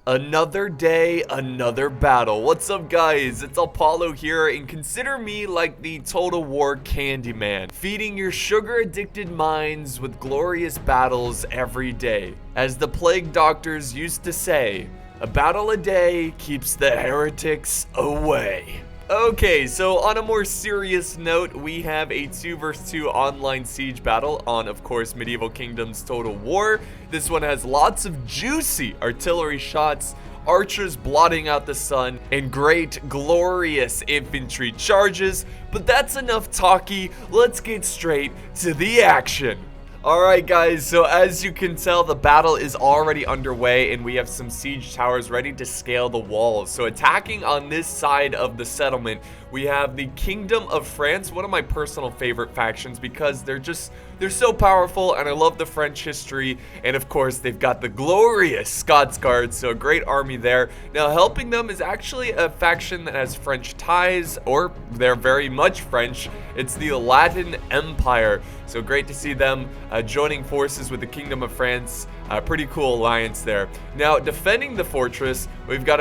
Another day, another battle. What's up, guys? It's Apollo here, and consider me like the Total War Candyman, feeding your sugar-addicted minds with glorious battles every day. As the plague doctors used to say, a battle a day keeps the heretics away. Okay, so on a more serious note, we have a 2 vs 2 online siege battle on, of course, Medieval Kingdoms Total War. This one has lots of juicy artillery shots, archers blotting out the sun, and great, glorious infantry charges. But that's enough talky, let's get straight to the action. Alright guys, so as you can tell, the battle is already underway and we have some siege towers ready to scale the walls. So attacking on this side of the settlement, we have the Kingdom of France, one of my personal favorite factions because they're so powerful, and I love the French history. And of course, they've got the glorious Scots Guards, so a great army there. Now, helping them is actually a faction that has French ties, or they're very much French. It's the Latin Empire. So great to see them joining forces with the Kingdom of France. Pretty cool alliance there. Now, defending the fortress, we've got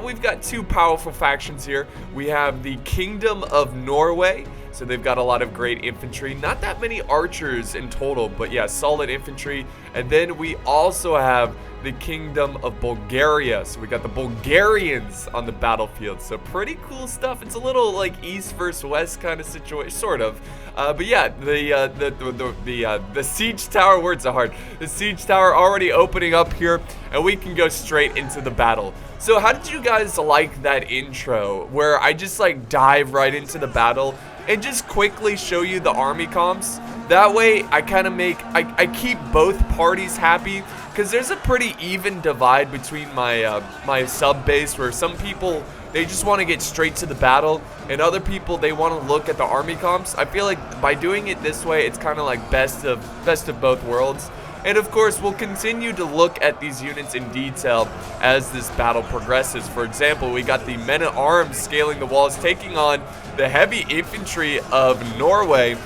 we've got two powerful factions here. We have the Kingdom of Norway. So they've got a lot of great infantry. Not that many archers in total, but yeah, solid infantry. And then we also have the Kingdom of Bulgaria. So we got the Bulgarians on the battlefield. So pretty cool stuff. It's a little like East versus West kind of situation, sort of. But yeah, the siege tower, words are hard. The siege tower already opening up here, and we can go straight into the battle. So how did you guys like that intro where I just like dive right into the battle and just quickly show you the army comps? That way I kind of I keep both parties happy, because there's a pretty even divide between my my sub base, where some people, they just want to get straight to the battle, and other people, they want to look at the army comps. I feel like by doing it this way, it's kind of like best of both worlds. And of course, we'll continue to look at these units in detail as this battle progresses. For example, we got the men-at-arms scaling the walls, taking on the heavy infantry of Norway.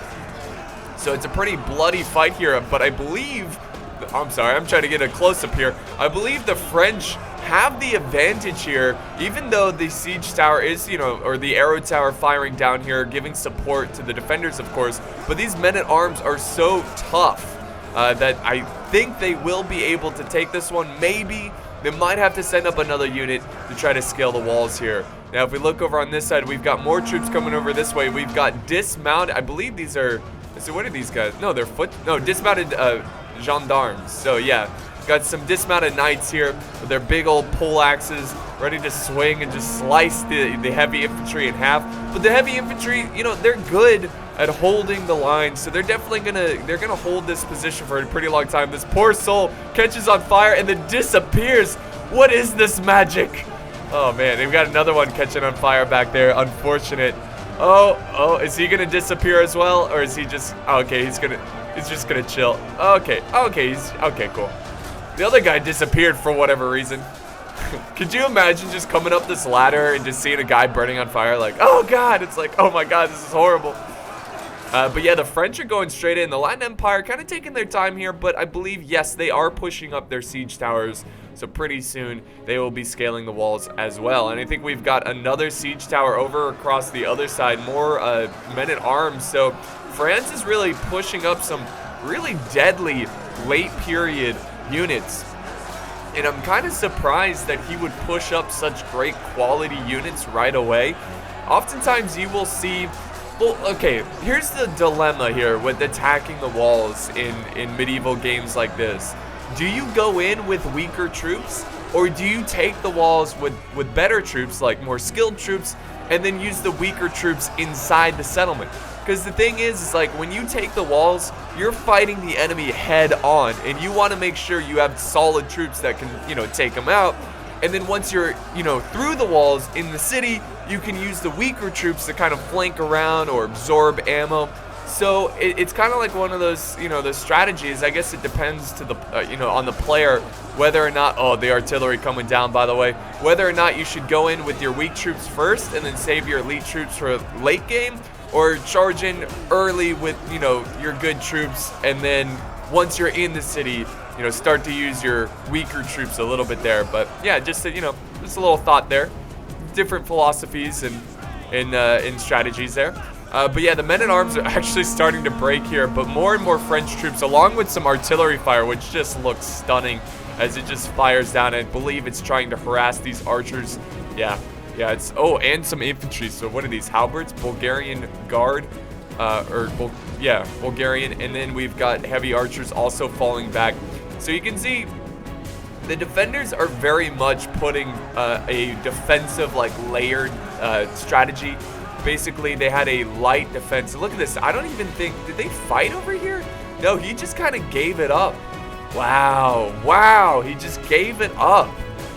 So it's a pretty bloody fight here, but I believe, I'm sorry, I'm trying to get a close-up here. I believe the French have the advantage here, even though the siege tower is, or the arrow tower firing down here, giving support to the defenders, of course. But these men-at-arms are so tough that I think they will be able to take this one. Maybe they might have to send up another unit to try to scale the walls here. Now, if we look over on this side, we've got more troops coming over this way. We've got dismounted, I believe these are, so what are these guys? No, they're dismounted gendarmes. So yeah, got some dismounted knights here with their big old pole axes, ready to swing and just slice the heavy infantry in half. But the heavy infantry, they're good at holding the line, so they're definitely gonna hold this position for a pretty long time. This poor soul catches on fire and then disappears. What is this magic? Oh man, they've got another one catching on fire back there. Unfortunate. Oh, is he gonna disappear as well, or is he just, okay, he's just gonna chill. Okay, okay, cool. The other guy disappeared for whatever reason. Could you imagine just coming up this ladder and just seeing a guy burning on fire? Like, oh god, it's like, oh my god, this is horrible. But yeah, the French are going straight in. The Latin Empire kind of taking their time here, but I believe, yes, they are pushing up their siege towers. So pretty soon, they will be scaling the walls as well. And I think we've got another siege tower over across the other side, more men-at-arms. So France is really pushing up some really deadly late period units. And I'm kind of surprised that he would push up such great quality units right away. Oftentimes you will see, well, okay, here's the dilemma here with attacking the walls in medieval games like this. Do you go in with weaker troops, or do you take the walls with better troops, like more skilled troops, and then use the weaker troops inside the settlement? Because the thing is like, when you take the walls, you're fighting the enemy head on, and you want to make sure you have solid troops that can, take them out. And then once you're, through the walls in the city, you can use the weaker troops to kind of flank around or absorb ammo. So it's kind of like one of those, those strategies. I guess it depends to the, on the player, whether or not, oh, the artillery coming down, by the way, whether or not you should go in with your weak troops first and then save your elite troops for late game, or charge in early with, your good troops, and then once you're in the city, you know, start to use your weaker troops a little bit there. But yeah, just you know, just a little thought there. Different philosophies and strategies there. But yeah, the men-at-arms are actually starting to break here, but more and more French troops, along with some artillery fire, which just looks stunning as it just fires down. I believe it's trying to harass these archers. Yeah, it's, oh, and some infantry. So what are these, halberds? Bulgarian guard, Bulgarian, and then we've got heavy archers also falling back. So you can see the defenders are very much putting a defensive, like, layered strategy. Basically, they had a light defense. Look at this. I don't even think, did they fight over here? No, he just kind of gave it up. Wow, he just gave it up.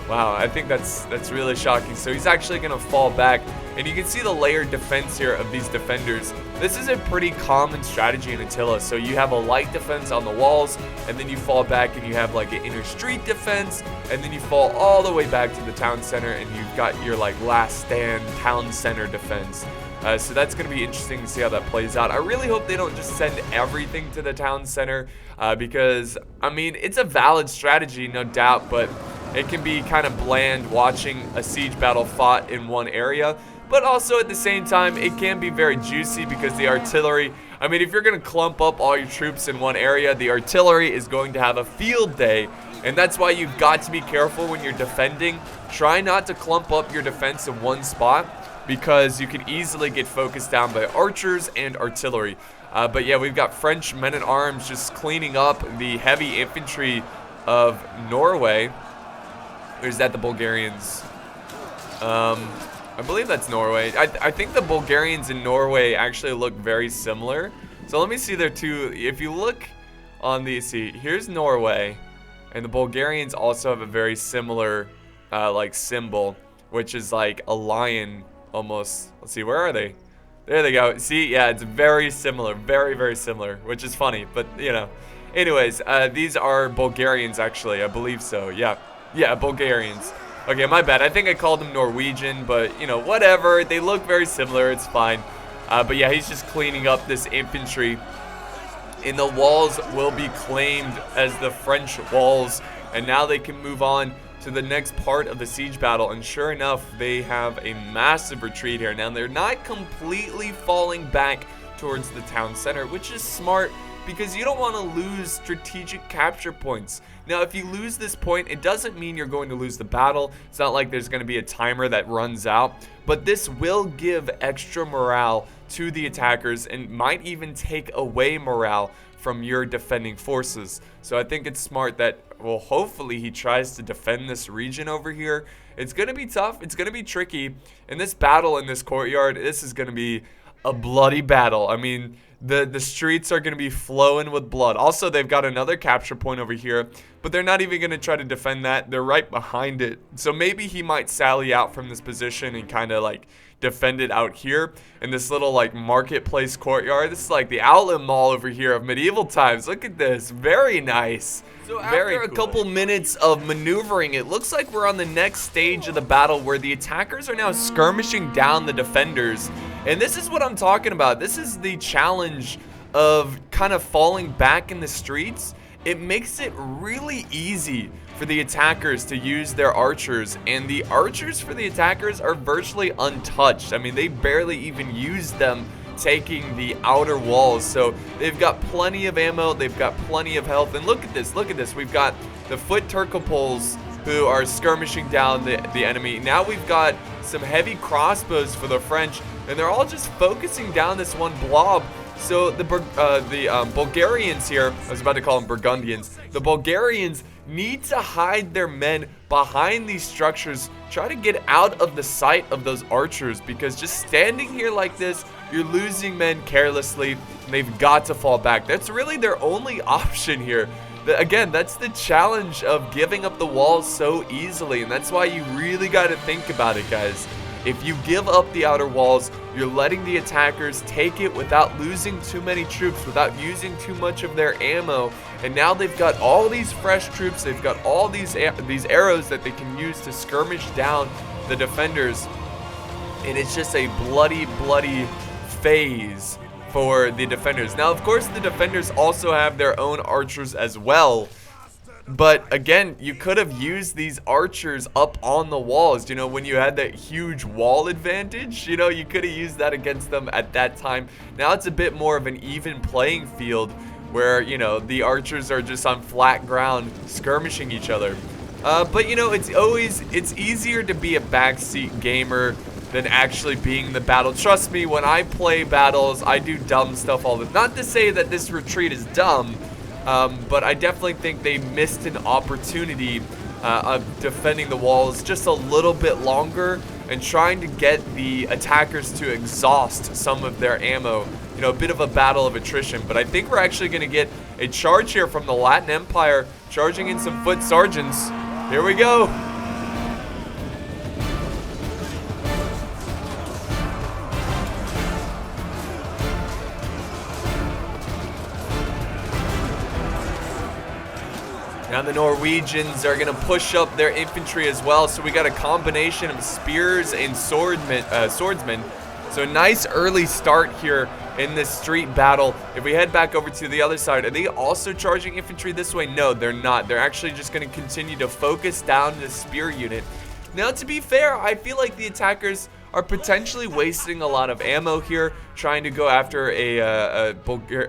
Wow, I think that's really shocking. So he's actually going to fall back, and you can see the layered defense here of these defenders. This is a pretty common strategy in Attila. So you have a light defense on the walls, and then you fall back and you have like an inner street defense, and then you fall all the way back to the town center, and you've got your like last stand town center defense. So that's going to be interesting to see how that plays out. I really hope they don't just send everything to the town center, because, I mean, it's a valid strategy, no doubt, but it can be kind of bland watching a siege battle fought in one area. But also at the same time, it can be very juicy because the artillery, I mean, if you're going to clump up all your troops in one area, the artillery is going to have a field day. And that's why you've got to be careful when you're defending. Try not to clump up your defense in one spot, because you can easily get focused down by archers and artillery. But yeah, we've got French men-at-arms just cleaning up the heavy infantry of Norway. Or is that the Bulgarians? I believe that's Norway. I think the Bulgarians and Norway actually look very similar. So let me see their two. If you look on the, see, here's Norway, and the Bulgarians also have a very similar like symbol, which is like a lion almost. Let's see, where are they? There they go. See, yeah, it's very similar, very, very similar, which is funny, but you know. Anyways, these are Bulgarians actually, I believe so. Yeah, Bulgarians. Okay, my bad. I think I called them Norwegian, but, you know, whatever. They look very similar. It's fine. But, yeah, he's just cleaning up this infantry. And the walls will be claimed as the French walls. And now they can move on to the next part of the siege battle. And sure enough, they have a massive retreat here. Now, they're not completely falling back towards the town center, which is smart, because you don't want to lose strategic capture points. Now, if you lose this point, it doesn't mean you're going to lose the battle. It's not like there's going to be a timer that runs out, but this will give extra morale to the attackers and might even take away morale from your defending forces. So I think it's smart that, well, hopefully he tries to defend this region over here. It's going to be tough. It's going to be tricky. And this battle in this courtyard, this is going to be a bloody battle. I mean, the streets are going to be flowing with blood. Also, they've got another capture point over here, but they're not even going to try to defend that. They're right behind it. So maybe he might sally out from this position and kind of like defend it out here in this little like marketplace courtyard. This is like the outlet mall over here of medieval times. Look at this. Very nice. So after a couple minutes of maneuvering, it looks like we're on the next stage of the battle where the attackers are now skirmishing down the defenders. And this is what I'm talking about. This is the challenge of kind of falling back in the streets. It makes it really easy for the attackers to use their archers, and the archers for the attackers are virtually untouched. I mean, they barely even use them taking the outer walls. So they've got plenty of ammo, they've got plenty of health. And look at this, look at this. We've got the foot Turkopoles who are skirmishing down the enemy. Now we've got some heavy crossbows for the French, and they're all just focusing down this one blob. So the Bulgarians here, I was about to call them Burgundians, the Bulgarians need to hide their men behind these structures, try to get out of the sight of those archers, because just standing here like this, you're losing men carelessly, and they've got to fall back. That's really their only option here. Again, that's the challenge of giving up the walls so easily, and that's why you really got to think about it, guys. If you give up the outer walls, you're letting the attackers take it without losing too many troops, without using too much of their ammo. And now they've got all these fresh troops, they've got all these arrows that they can use to skirmish down the defenders. And it's just a bloody, bloody phase for the defenders. Now, of course, the defenders also have their own archers as well. But again, you could have used these archers up on the walls, you know, when you had that huge wall advantage, you know, you could have used that against them at that time. Now it's a bit more of an even playing field where, you know, the archers are just on flat ground skirmishing each other. But you know, it's easier to be a backseat gamer than actually being the battle. Trust me, when I play battles, I do dumb stuff all the time. Not to say that this retreat is dumb, but I definitely think they missed an opportunity of defending the walls just a little bit longer and trying to get the attackers to exhaust some of their ammo. You know, a bit of a battle of attrition. But I think we're actually going to get a charge here from the Latin Empire, charging in some foot sergeants. Here we go. Now the Norwegians are going to push up their infantry as well. So we got a combination of spears and swordsmen. So a nice early start here in this street battle. If we head back over to the other side, are they also charging infantry this way? No, they're not. They're actually just going to continue to focus down the spear unit. Now, to be fair, I feel like the attackers are potentially wasting a lot of ammo here, trying to go after a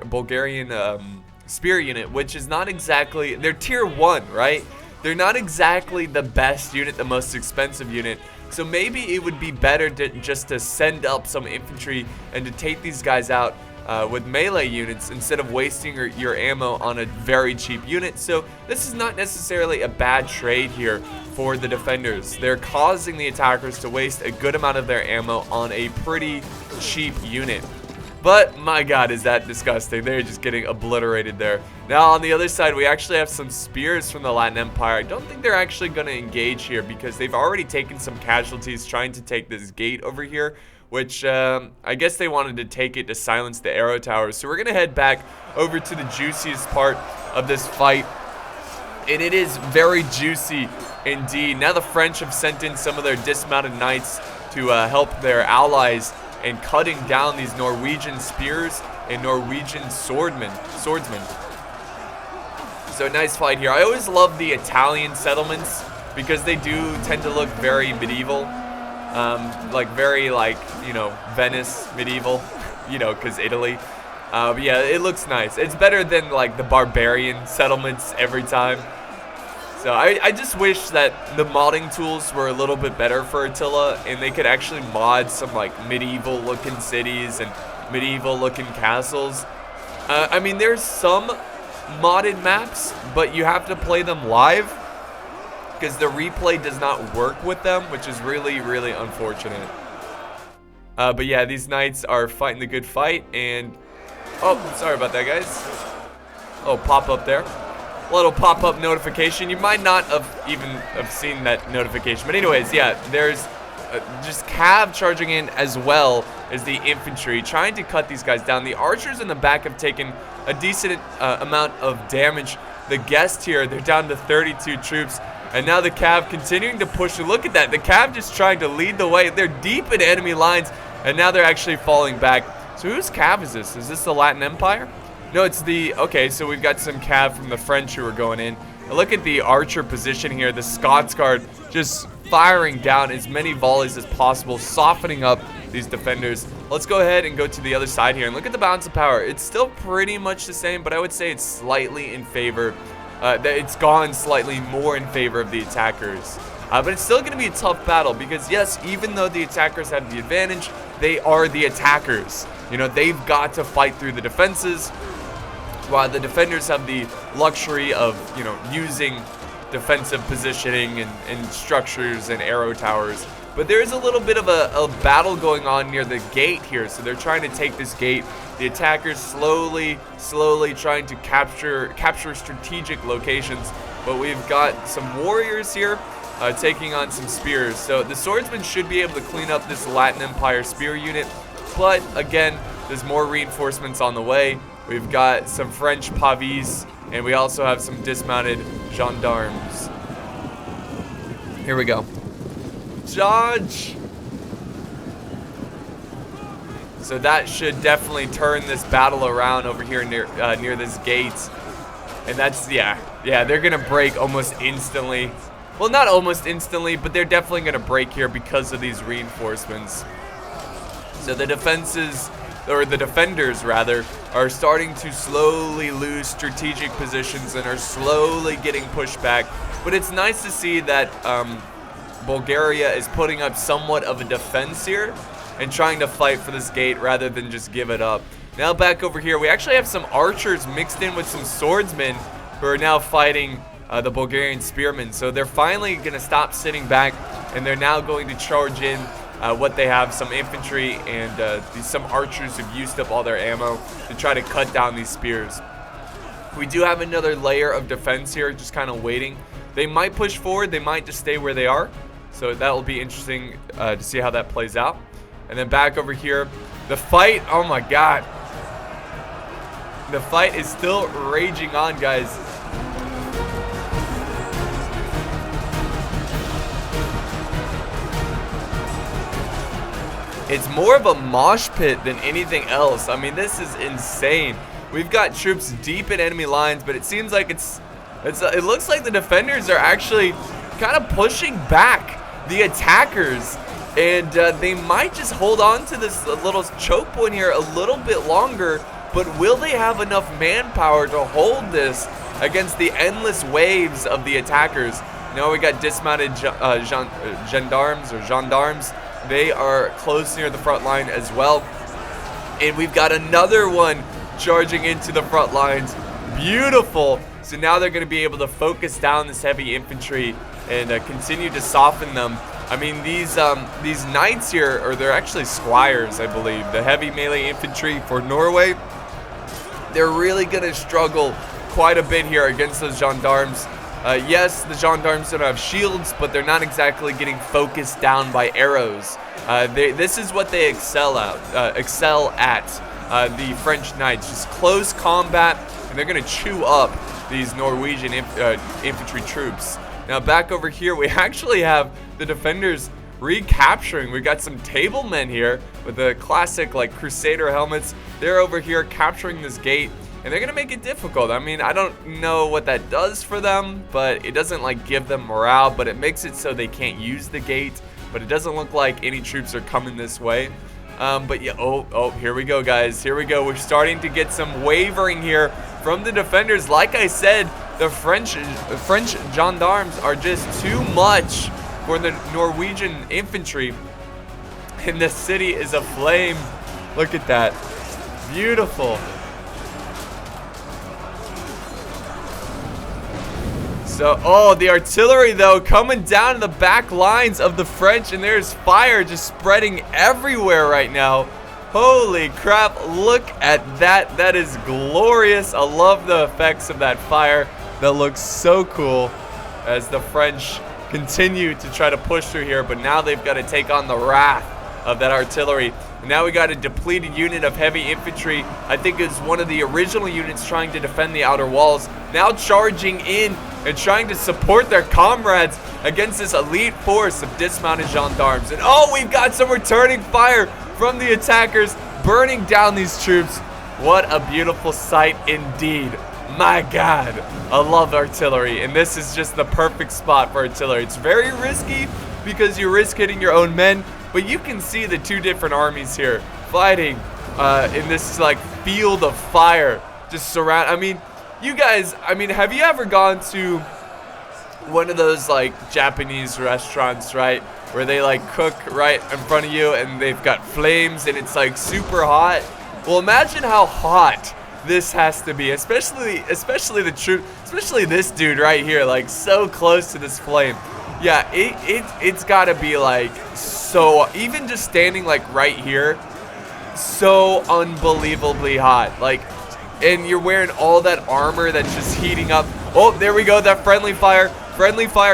Bulgarian spear unit, which is not exactly, they're tier 1, right? They're not exactly the best unit, the most expensive unit. So maybe it would be better just to send up some infantry and to take these guys out with melee units instead of wasting your ammo on a very cheap unit. So this is not necessarily a bad trade here for the defenders. They're causing the attackers to waste a good amount of their ammo on a pretty cheap unit. But my god, is that disgusting. They're just getting obliterated there. Now on the other side, we actually have some spears from the Latin Empire. I don't think they're actually going to engage here because they've already taken some casualties trying to take this gate over here, which I guess they wanted to take it to silence the arrow towers. So we're going to head back over to the juiciest part of this fight. And it is very juicy indeed. Now the French have sent in some of their dismounted knights to help their allies in cutting down these Norwegian spears and Norwegian swordsmen. So nice fight here. I always love the Italian settlements because they do tend to look very medieval. Like very like, you know, Venice medieval, you know, because Italy. But yeah, it looks nice. It's better than like the barbarian settlements every time. So I just wish that the modding tools were a little bit better for Attila and they could actually mod some like medieval looking cities and medieval looking castles. I mean, there's some modded maps, but you have to play them live because the replay does not work with them, which is really, really unfortunate. But yeah, these knights are fighting the good fight and... Oh, sorry about that, guys. Oh, pop up there. Little pop-up notification. You might not have even seen that notification, but anyways, yeah, there's just cav charging in as well as the infantry trying to cut these guys down. The archers in the back have taken a decent amount of damage. The guest here, they're down to 32 troops, and now the cav continuing to push. Look at that, the cav just trying to lead the way. They're deep in enemy lines, and now they're actually falling back. So whose cav is this? Is this the Latin Empire? No, it's the... Okay, so we've got some cav from the French who are going in. And look at the archer position here. The Scots Guard just firing down as many volleys as possible, softening up these defenders. Let's go ahead and go to the other side here. And look at the balance of power. It's still pretty much the same, but I would say it's slightly in favor. It's gone slightly more in favor of the attackers. But it's still going to be a tough battle because, yes, even though the attackers have the advantage, they are the attackers. You know, they've got to fight through the defenses, while the defenders have the luxury of, you know, using defensive positioning and structures and arrow towers. But there is a little bit of a battle going on near the gate here, so they're trying to take this gate. The attackers slowly trying to capture strategic locations, but we've got some warriors here taking on some spears. So the swordsmen should be able to clean up this Latin Empire spear unit, but again, there's more reinforcements on the way. We've got some French pavis, and we also have some dismounted gendarmes. Here we go. Charge! So that should definitely turn this battle around over here near this gate. And that's, yeah, Yeah, they're going to break almost instantly. Well, not almost instantly, but they're definitely going to break here because of these reinforcements. So the defenses, or the defenders rather, are starting to slowly lose strategic positions and are slowly getting pushed back. But it's nice to see that Bulgaria is putting up somewhat of a defense here and trying to fight for this gate rather than just give it up. Now back over here, we actually have some archers mixed in with some swordsmen who are now fighting the Bulgarian spearmen. So they're finally going to stop sitting back, and they're now going to charge in what they have, some infantry and some archers who've used up all their ammo to try to cut down these spears. We do have another layer of defense here, just kind of waiting. They might push forward, they might just stay where they are. So that will be interesting to see how that plays out. And then back over here, the fight, oh my god. The fight is still raging on, guys. It's more of a mosh pit than anything else. I mean, this is insane. We've got troops deep in enemy lines, but it seems like it looks like the defenders are actually kind of pushing back the attackers, and they might just hold on to this little choke point here a little bit longer. But will they have enough manpower to hold this against the endless waves of the attackers? Now we got dismounted gendarmes. They are close near the front line as well. And we've got another one charging into the front lines. Beautiful. So now they're going to be able to focus down this heavy infantry and continue to soften them. I mean, these knights here, or they're actually squires, I believe. The heavy melee infantry for Norway, they're really going to struggle quite a bit here against those gendarmes. Yes, the gendarmes don't have shields, but they're not exactly getting focused down by arrows. This is what they excel at. The French knights, just close combat, and they're going to chew up these Norwegian infantry troops. Now back over here, we actually have the defenders recapturing. We've got some table men here with the classic like Crusader helmets. They're over here capturing this gate, and they're gonna make it difficult. I mean, I don't know what that does for them, but it doesn't like give them morale, but it makes it so they can't use the gate. But it doesn't look like any troops are coming this way. But yeah, oh, here we go, guys. Here we go. We're starting to get some wavering here from the defenders. Like I said, the French gendarmes are just too much for the Norwegian infantry, and the city is aflame. Look at that. Beautiful. So, oh, the artillery, though, coming down to the back lines of the French, and there's fire just spreading everywhere right now. Holy crap, look at that. That is glorious. I love the effects of that fire. That looks so cool as the French continue to try to push through here, but now they've got to take on the wrath of that artillery. And now we got a depleted unit of heavy infantry. I think it's one of the original units trying to defend the outer walls, now charging in and trying to support their comrades against this elite force of dismounted gendarmes. And oh, we've got some returning fire from the attackers, burning down these troops. What a beautiful sight indeed. My God, I love artillery, and this is just the perfect spot for artillery. It's very risky because you risk hitting your own men, but you can see the two different armies here fighting in this like field of fire, just surround. I mean, you guys, have you ever gone to one of those like Japanese restaurants, right, where they like cook right in front of you and they've got flames and it's like super hot? Well, imagine how hot this has to be, especially the troop, especially this dude right here, like so close to this flame. Yeah, it's gotta be like so, even just standing like right here, so unbelievably hot. Like, and you're wearing all that armor that's just heating up. Oh, there we go, that friendly fire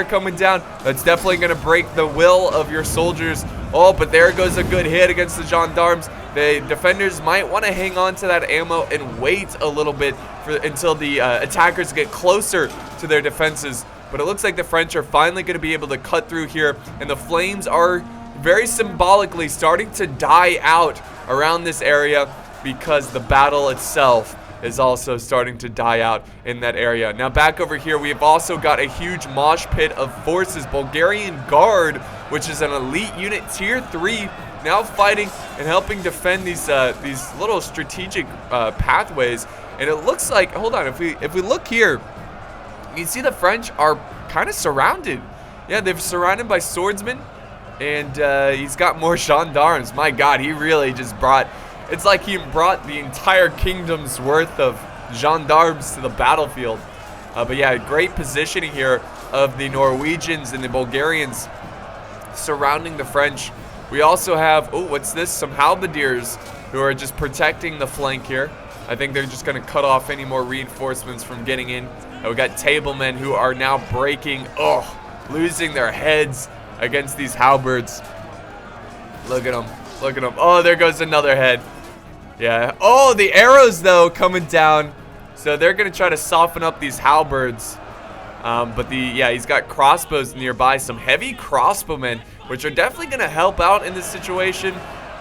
coming down. That's definitely gonna break the will of your soldiers. Oh, but there goes a good hit against the gendarmes. The defenders might want to hang on to that ammo and wait a little bit until the attackers get closer to their defenses. But it looks like the French are finally going to be able to cut through here, and the flames are very symbolically starting to die out around this area because the battle itself is also starting to die out in that area. Now back over here, we've also got a huge mosh pit of forces. Bulgarian Guard, which is an elite unit, tier 3, now fighting and helping defend these little strategic pathways. And it looks like, hold on, if we look here, you can see the French are kind of surrounded. Yeah, they're surrounded by swordsmen, and he's got more gendarmes. My God, he really just brought, it's like he brought the entire kingdom's worth of gendarmes to the battlefield. But yeah, great positioning here of the Norwegians and the Bulgarians surrounding the French. We also have, oh, what's this? Some halberdiers who are just protecting the flank here. I think they're just going to cut off any more reinforcements from getting in. And we got tablemen who are now breaking, losing their heads against these halberds. Look at them. Look at them. Oh, there goes another head. Yeah. Oh, the arrows, though, coming down. So they're going to try to soften up these halberds. But he's got crossbows nearby. Some heavy crossbowmen, which are definitely going to help out in this situation.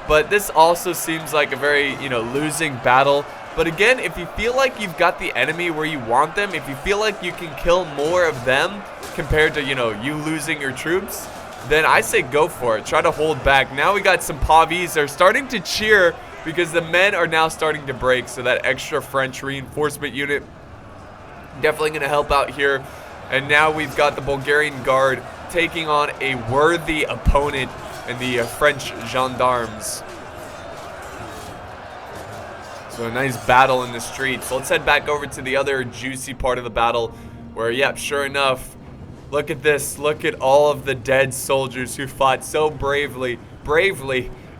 But this also seems like a very, losing battle. But again, if you feel like you've got the enemy where you want them, if you feel like you can kill more of them compared to, you losing your troops, then I say go for it. Try to hold back. Now we got some Pavis. They're starting to cheer because the men are now starting to break. So that extra French reinforcement unit definitely going to help out here. And now we've got the Bulgarian Guard taking on a worthy opponent in the French gendarmes. So a nice battle in the streets. So let's head back over to the other juicy part of the battle where, yep, sure enough, look at this. Look at all of the dead soldiers who fought so bravely,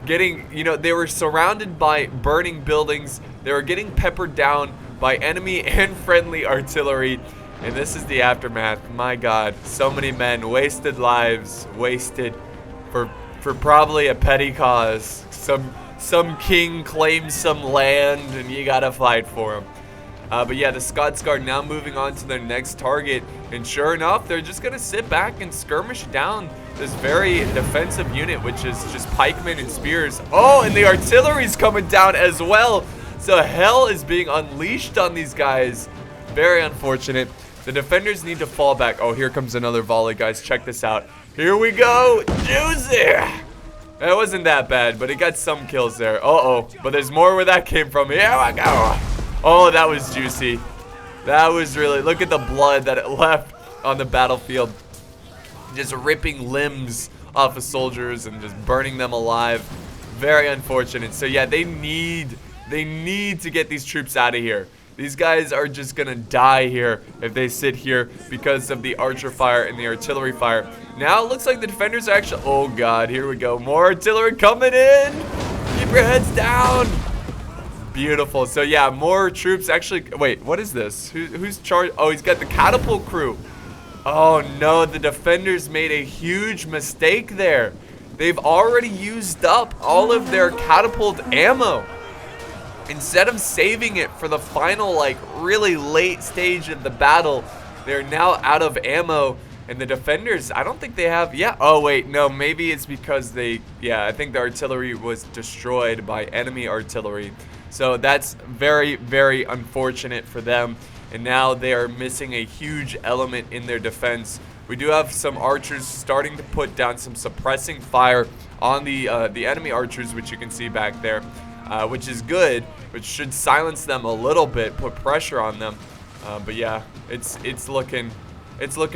getting, they were surrounded by burning buildings. They were getting peppered down by enemy and friendly artillery. And this is the aftermath. My God, so many men, wasted lives, wasted for probably a petty cause. Some king claims some land and you gotta fight for him. But yeah, the Scots Guard now moving on to their next target. And sure enough, they're just gonna sit back and skirmish down this very defensive unit, which is just pikemen and spears. Oh, and the artillery's coming down as well. So hell is being unleashed on these guys. Very unfortunate. The defenders need to fall back. Oh, here comes another volley, guys. Check this out. Here we go. Juicy. That wasn't that bad, but it got some kills there. Uh-oh. But there's more where that came from. Here we go. Oh, that was juicy. That was really... Look at the blood that it left on the battlefield. Just ripping limbs off of soldiers and just burning them alive. Very unfortunate. So, yeah, they need to get these troops out of here. These guys are just gonna die here if they sit here because of the archer fire and the artillery fire. Now it looks like the defenders are actually... Oh God, here we go. More artillery coming in. Keep your heads down. Beautiful. So yeah, more troops actually... Wait, what is this? Who's charged? Oh, he's got the catapult crew. Oh no, the defenders made a huge mistake there. They've already used up all of their catapult ammo. Instead of saving it for the final, like, really late stage of the battle, they're now out of ammo. And the defenders, I don't think they have... Yeah. Oh, wait. No, maybe it's because they... Yeah, I think the artillery was destroyed by enemy artillery. So that's very, very unfortunate for them. And now they are missing a huge element in their defense. We do have some archers starting to put down some suppressing fire on the enemy archers, which you can see back there. Which is good, which should silence them a little bit, put pressure on them. But yeah, it's looking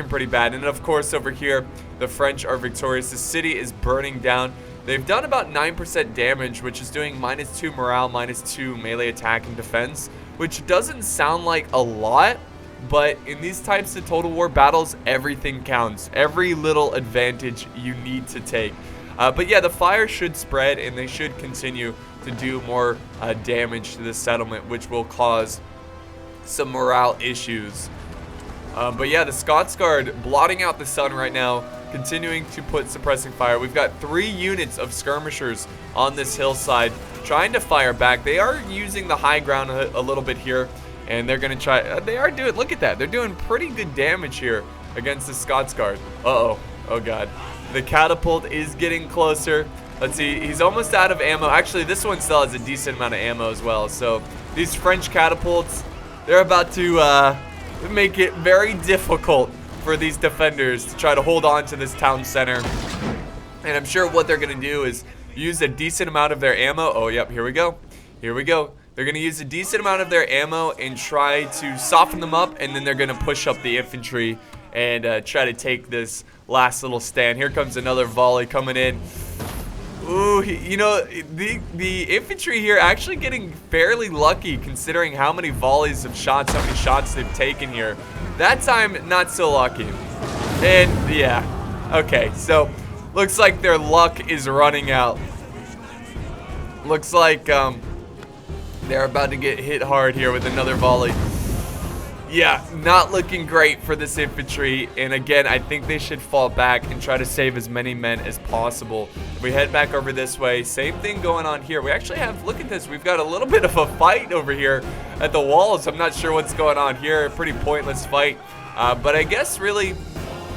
pretty bad. And of course, over here, the French are victorious. The city is burning down. They've done about 9% damage, which is doing -2 morale, -2 melee attack and defense, which doesn't sound like a lot, but in these types of Total War battles, everything counts. Every little advantage you need to take. But yeah, the fire should spread, and they should continue to do more damage to the settlement, which will cause some morale issues. But yeah, the Scots Guard blotting out the sun right now, continuing to put suppressing fire. We've got 3 units of skirmishers on this hillside trying to fire back. They are using the high ground a little bit here, and they're going to try... they are doing... Look at that. They're doing pretty good damage here against the Scots Guard. Uh-oh. Oh, God. The catapult is getting closer. Let's see. He's almost out of ammo. Actually, this one still has a decent amount of ammo as well. So These French catapults, they're about to make it very difficult for these defenders to try to hold on to this town center. And I'm sure what they're going to do is use a decent amount of their ammo. Oh, yep, here we go. Here we go. They're going to use a decent amount of their ammo and try to soften them up, and then they're going to push up the infantry and try to take this last little stand. Here comes another volley coming in. Ooh, you know, the infantry here actually getting fairly lucky considering how many volleys of shots, how many shots they've taken here. That time, not so lucky. And, yeah. Okay, so looks like their luck is running out. Looks like they're about to get hit hard here with another volley. Yeah, not looking great for this infantry. And again, I think they should fall back and try to save as many men as possible. If we head back over this way, same thing going on here. We actually have, look at this, we've got a little bit of a fight over here at the walls. I'm not sure what's going on here. A pretty pointless fight. But I guess really,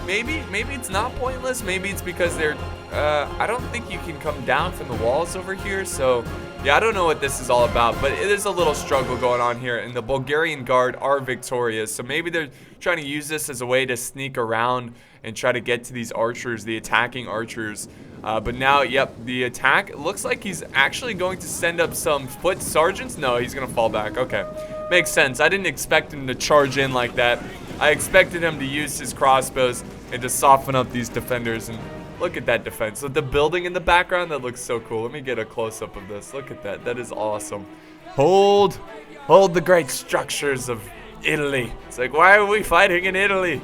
maybe it's not pointless. Maybe it's because they're, I don't think you can come down from the walls over here. So yeah, I don't know what this is all about, but it is a little struggle going on here, and the Bulgarian Guard are victorious. So maybe they're trying to use this as a way to sneak around and try to get to these archers, the attacking archers. But now, yep, the attack, it looks like he's actually going to send up some foot sergeants. No, he's going to fall back. Okay, makes sense. I didn't expect him to charge in like that. I expected him to use his crossbows and to soften up these defenders. And look at that defense. With the building in the background, that looks so cool. Let me get a close-up of this. Look at that. That is awesome. Hold the great structures of Italy. It's like, why are we fighting in Italy?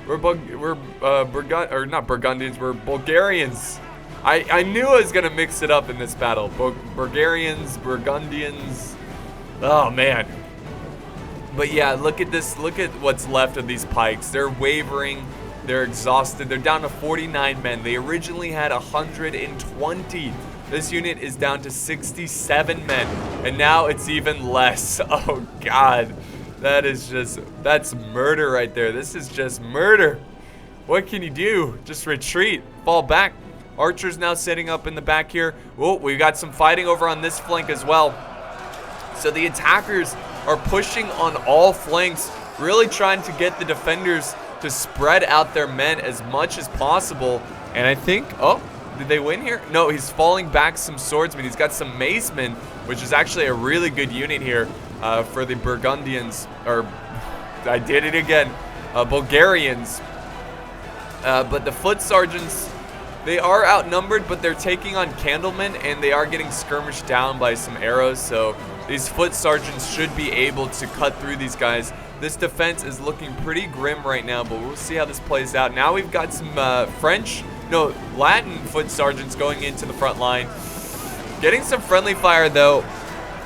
We're not Burgundians. We're Bulgarians. I knew I was gonna mix it up in this battle. Bulgarians, Burgundians. Oh man. But yeah, look at this. Look at what's left of these pikes. They're wavering. They're exhausted. They're down to 49 men. They originally had 120. This unit is down to 67 men. And now it's even less. Oh, God. That's murder right there. This is just murder. What can you do? Just retreat. Fall back. Archers now setting up in the back here. Oh, we got some fighting over on this flank as well. So the attackers are pushing on all flanks, really trying to get the defenders to spread out their men as much as possible. And I think, oh, did they win here? No, he's falling back some swordsmen. He's got some macemen, which is actually a really good unit here for the Burgundians, or I did it again, Bulgarians. But the foot sergeants, they are outnumbered, but they're taking on candlemen, and they are getting skirmished down by some arrows. So these foot sergeants should be able to cut through these guys. This defense is looking pretty grim right now, but we'll see how this plays out. Now we've got some Latin foot sergeants going into the front line. Getting some friendly fire though,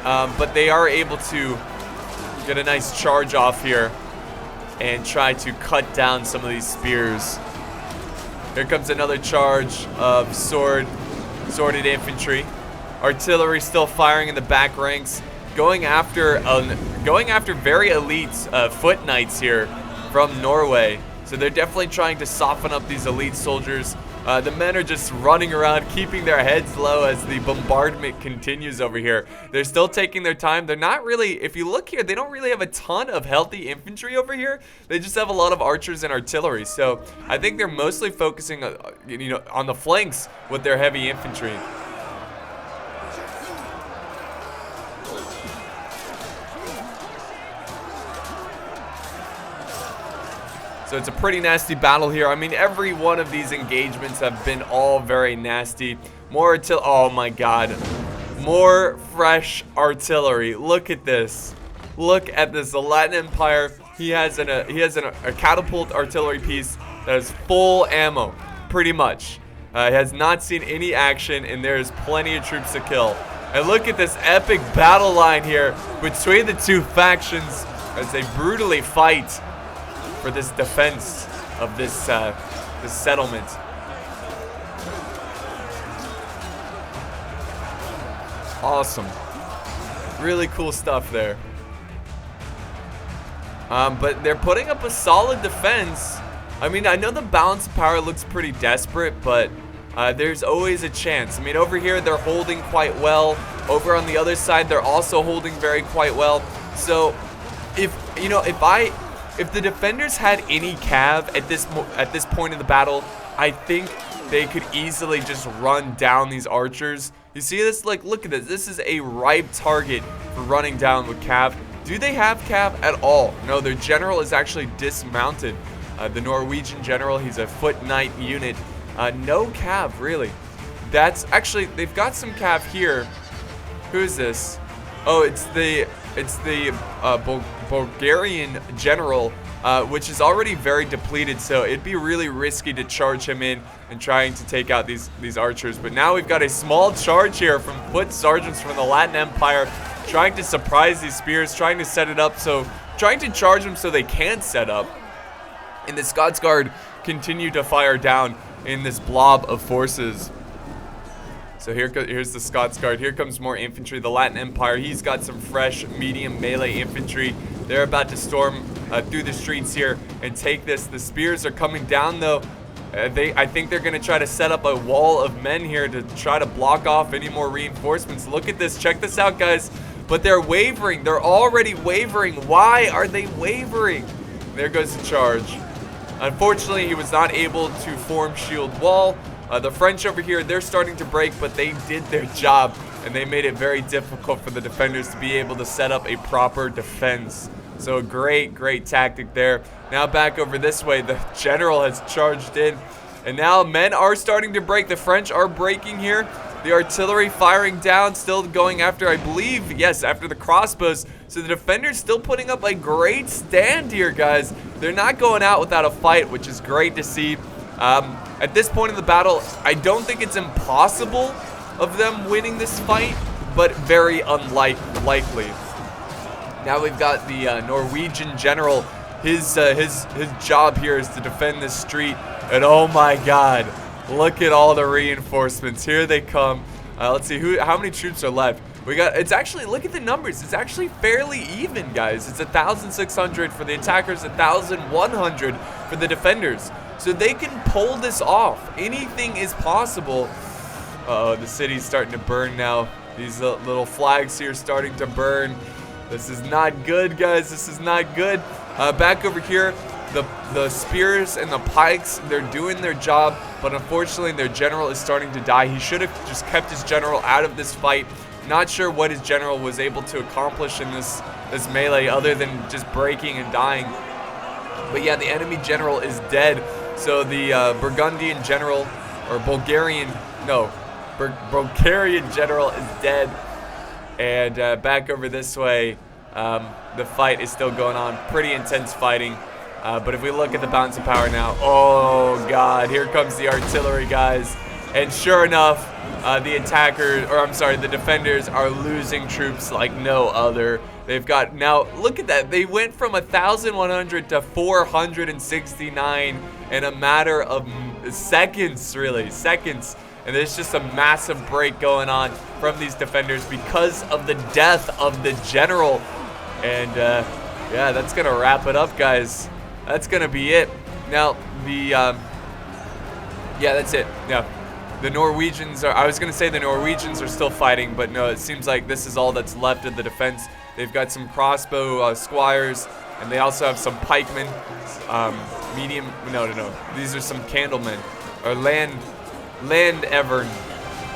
but they are able to get a nice charge off here and try to cut down some of these spears. Here comes another charge of sworded infantry. Artillery still firing in the back ranks. Going after very elite foot knights here from Norway. So they're definitely trying to soften up these elite soldiers. The men are just running around, keeping their heads low as the bombardment continues over here. They're still taking their time. They're not really, if you look here, they don't really have a ton of healthy infantry over here. They just have a lot of archers and artillery. So I think they're mostly focusing, on the flanks with their heavy infantry. So it's a pretty nasty battle here. I mean, every one of these engagements have been all very nasty. More artillery. Oh my God. More fresh artillery. Look at this. Look at this. The Latin Empire. He has a catapult artillery piece that has full ammo, pretty much. He has not seen any action, and there's plenty of troops to kill. And look at this epic battle line here between the two factions as they brutally fight for this defense of this settlement. Awesome. Really cool stuff there. But they're putting up a solid defense. I mean, I know the balance of power looks pretty desperate, but there's always a chance. I mean, over here they're holding quite well. Over on the other side, they're also holding quite well. So, if the defenders had any cav at this point in the battle, I think they could easily just run down these archers. You see this? Like, look at this. This is a ripe target for running down with cav. Do they have cav at all? No, their general is actually dismounted. The Norwegian general, he's a foot knight unit. No cav, really. That's actually, they've got some cav here. Who is this? Oh, it's the Bulgarian general, which is already very depleted, so it'd be really risky to charge him in and trying to take out these archers. But now we've got a small charge here from foot sergeants from the Latin Empire, trying to surprise these spears, trying to set it up, so trying to charge them so they can't set up. And the Scots Guard continue to fire down in this blob of forces. So here's the Scots Guard. Here comes more infantry. The Latin Empire, he's got some fresh medium melee infantry. They're about to storm through the streets here and take this. The spears are coming down, though. I think they're going to try to set up a wall of men here to try to block off any more reinforcements. Look at this. Check this out, guys. But they're wavering. They're already wavering. Why are they wavering? There goes the charge. Unfortunately, he was not able to form shield wall. The French over here, they're starting to break, but they did their job, and they made it very difficult for the defenders to be able to set up a proper defense. So a great tactic there. Now back over this way, the general has charged in, and now men are starting to break. The French are breaking here. The artillery firing down, still going after, I believe, yes, after the crossbows. So the defenders still putting up a great stand here, guys. They're not going out without a fight, which is great to see. At this point in the battle, I don't think it's impossible of them winning this fight, but very unlikely. Now we've got the Norwegian general. His job here is to defend this street, and oh my God, look at all the reinforcements. Here they come. Let's see how many troops are left. It's actually, look at the numbers. It's actually fairly even, guys. It's 1,600 for the attackers, 1,100 for the defenders. So they can pull this off. Anything is possible. Uh-oh, the city's starting to burn now. These little flags here starting to burn. This is not good, guys. This is not good. Back over here, the spears and the pikes, they're doing their job, but unfortunately their general is starting to die. He should have just kept his general out of this fight. Not sure what his general was able to accomplish in this melee other than just breaking and dying. But yeah, the enemy general is dead. So the Burgundian general, or Bulgarian general is dead. And back over this way, the fight is still going on. Pretty intense fighting. But if we look at the balance of power now, oh God, here comes the artillery, guys. And sure enough, the defenders are losing troops like no other. They've got, now look at that, they went from 1,100 to 469 in a matter of seconds, really, seconds. And there's just a massive break going on from these defenders because of the death of the general. And yeah, that's gonna wrap it up, guys. That's gonna be it. Now yeah, that's it. Yeah. The Norwegians are, I was going to say the Norwegians are still fighting, but no, it seems like this is all that's left of the defense. They've got some crossbow squires, and they also have some pikemen, these are some candlemen, or land evern,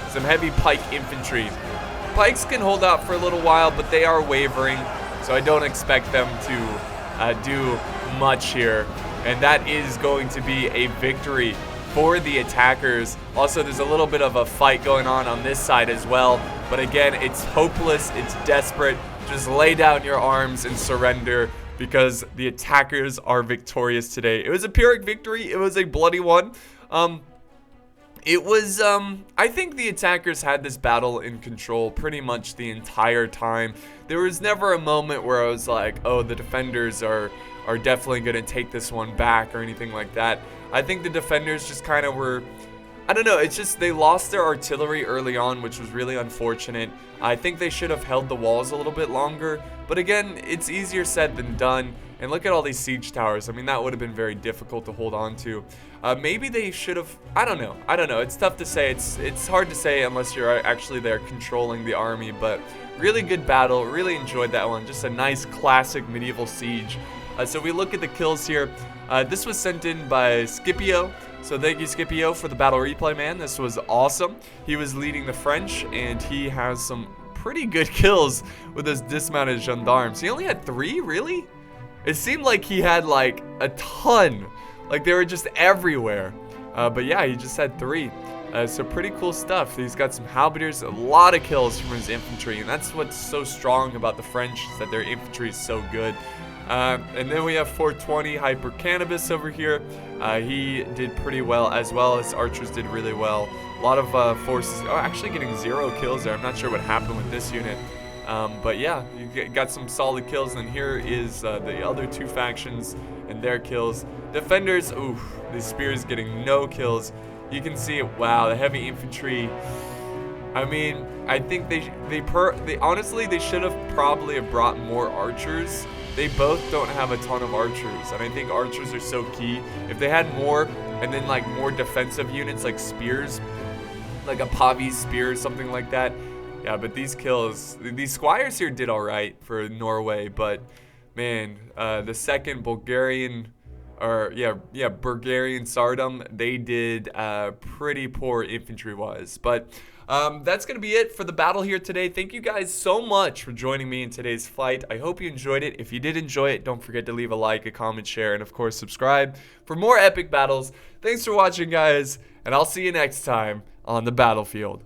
some heavy pike infantry. Pikes can hold out for a little while, but they are wavering, so I don't expect them to do much here, and that is going to be a victory for the attackers. Also, there's a little bit of a fight going on this side as well, but again, it's hopeless, it's desperate. Just lay down your arms and surrender, because the attackers are victorious today. It was a Pyrrhic victory. It was a bloody one. I think the attackers had this battle in control pretty much the entire time. There was never a moment where I was like, oh, the defenders are definitely going to take this one back or anything like that. I think the defenders just kind of were, I don't know, it's just they lost their artillery early on, which was really unfortunate. I think they should have held the walls a little bit longer, but again, it's easier said than done. And look at all these siege towers. I mean, that would have been very difficult to hold on to. Maybe they should have, I don't know. It's tough to say. It's hard to say unless you're actually there controlling the army, but really good battle. Really enjoyed that one. Just a nice classic medieval siege. So we look at the kills here. This was sent in by Scipio. So thank you, Scipio, for the battle replay, man. This was awesome. He was leading the French, and he has some pretty good kills with those dismounted gendarmes. He only had 3, really? It seemed like he had like a ton. Like they were just everywhere. But yeah, he just had 3. So pretty cool stuff. He's got some halberdiers, a lot of kills from his infantry, and that's what's so strong about the French, is that their infantry is so good. And then we have 420 Hyper Cannabis over here. He did pretty well as his archers did really well. A lot of forces actually getting 0 kills there. I'm not sure what happened with this unit. But yeah, you got some solid kills. And here is the other 2 factions and their kills. Defenders, oof, the spears getting no kills. You can see it. Wow, the heavy infantry. I mean, I think they honestly, they should have probably brought more archers. They both don't have a ton of archers, and I think archers are so key. If they had more, and then like more defensive units like spears, like a Pavi spear or something like that. Yeah, but these kills, these squires here did all right for Norway, but man, the second Bulgarian, or Bulgarian Tsardom, they did pretty poor infantry-wise. But that's going to be it for the battle here today. Thank you guys so much for joining me in today's fight. I hope you enjoyed it. If you did enjoy it, don't forget to leave a like, a comment, share, and of course subscribe for more epic battles. Thanks for watching, guys, and I'll see you next time on the battlefield.